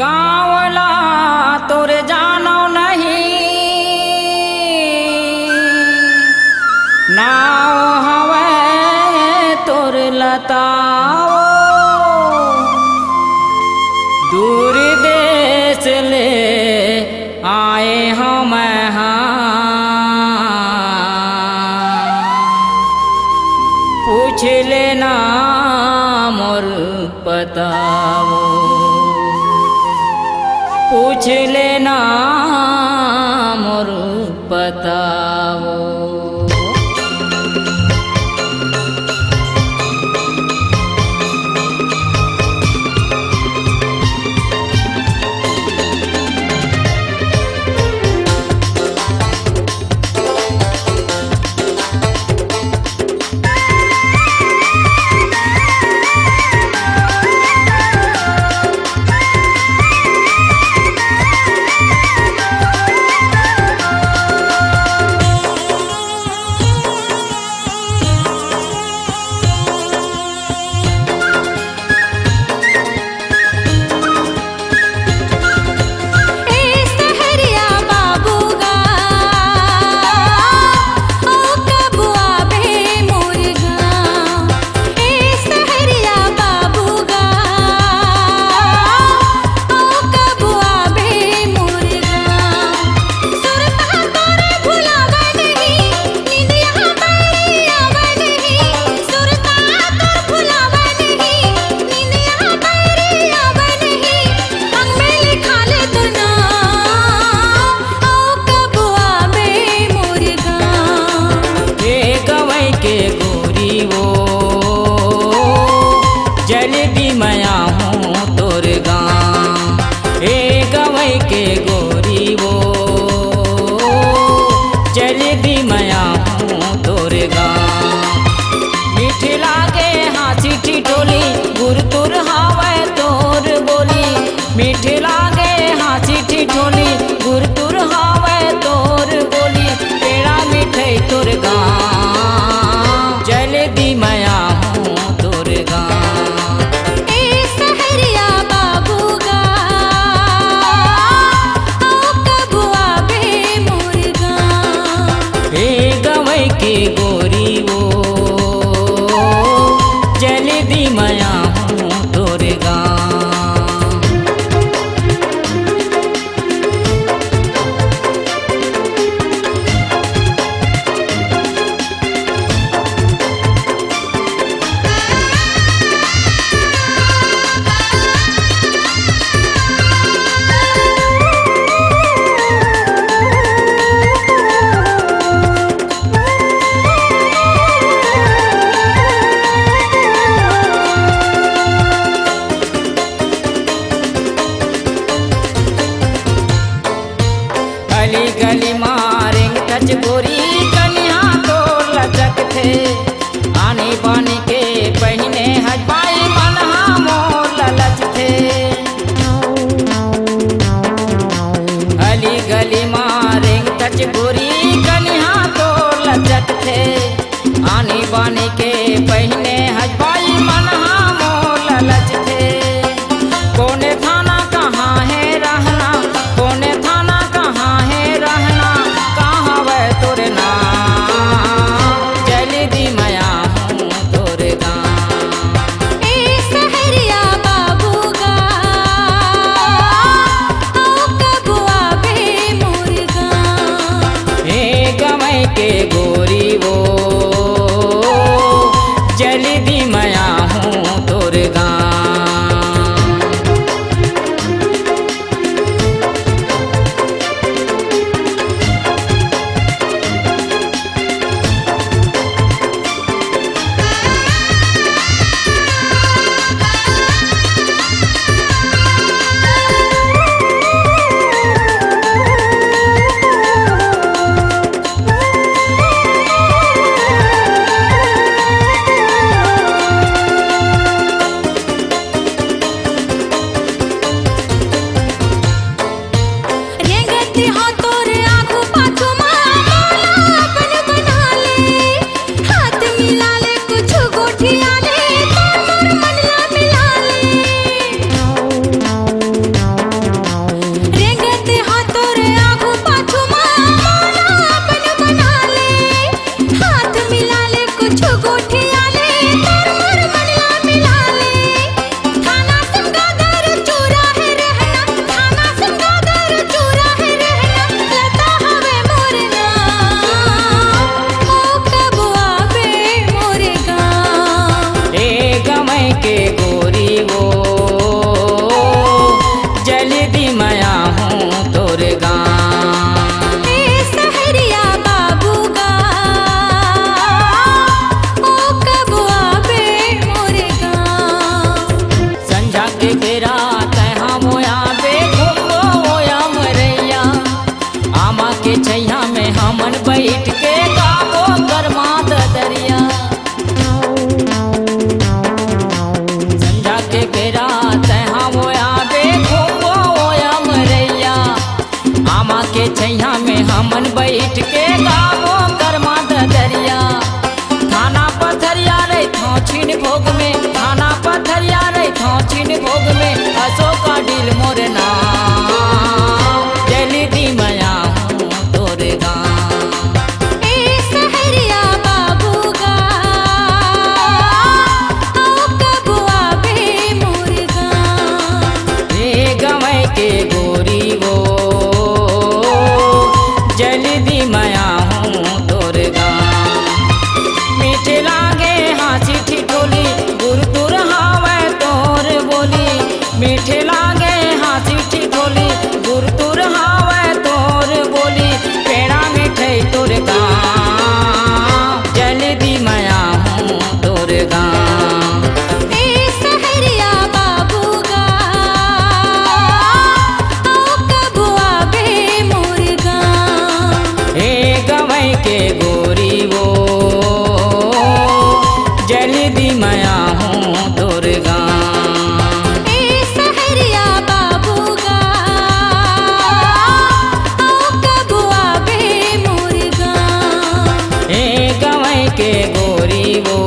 गाँवला तोर जानो नहीं, नाव हवे तोर लताओ, दूर देश ले आए हम पूछ लेना मोर पताओ, पूछ लेना मोर पताओ। जल्दी मैं हूँ तोर गाँव, हे गवै के गोरी वो जल्दी मैं हूँ तोर गाँव। मीठ लागे हाथी ठिठोली, गुर तुर हावे तोर बोली, मीठ लागे हाथी ठिठोली, गुर तुर हावे तोर बोली, तेरा मिठै तोर गाँव, जल्दी मैं हूँ तोर गाँव। के गोरी वो जल्दी मैं हूँ तोर गाँव। गली गली मारेंगे टच गोरी, कन्या तो लचक थे, आने बानी के पहने हजबाई मनहा मोर ललच थे। गली गली मारेंगे टच गोरी, कन्या तो लचक थे, आने बानी के पहने हजबाई मनहा मोर ललच थे। कोने थाना कहाँ है रहना, कोने थाना कहाँ है रहना, कहाँ वह तोर नाम, जल्दी मैं हूँ तोर गाँव। ए सहरिया बाबू गा, आओ कब आवे मोर गाँव। हे गवै के गोरी वो जल्दी मैं हूँ तोर गाँव। के गावो कर्मा दरिया थाना पथरिया रे थो छिन भोग में थाना पथरिया रे थो छिन भोग में अशोका डील मोर नाम जली दी मया हूँ तोर गाँव ए सहरिया बाबू गा आओ कब आवे मोर गाँव ए गवै के गोरी वो जल्दी मया हूँ तोर गाँव मीठे लागे हाँसी ठिठोली गुर तुर हावे तोर बोली मीठे लागे हाँसी ठिठोली गुर तुर हावे तोर बोली पेड़ा मिठे तोर गाँव जल्दी मया हूँ तोर गाँव ए सहरिया बाबू गा आओ कब आवे मोर गाँव हे गवै के गोरी वो जल्दी मया हूँ तोर गाँव ए सहरिया बाबू गा आओ कब आवे मोर गाँव हे गवै के गोरी वो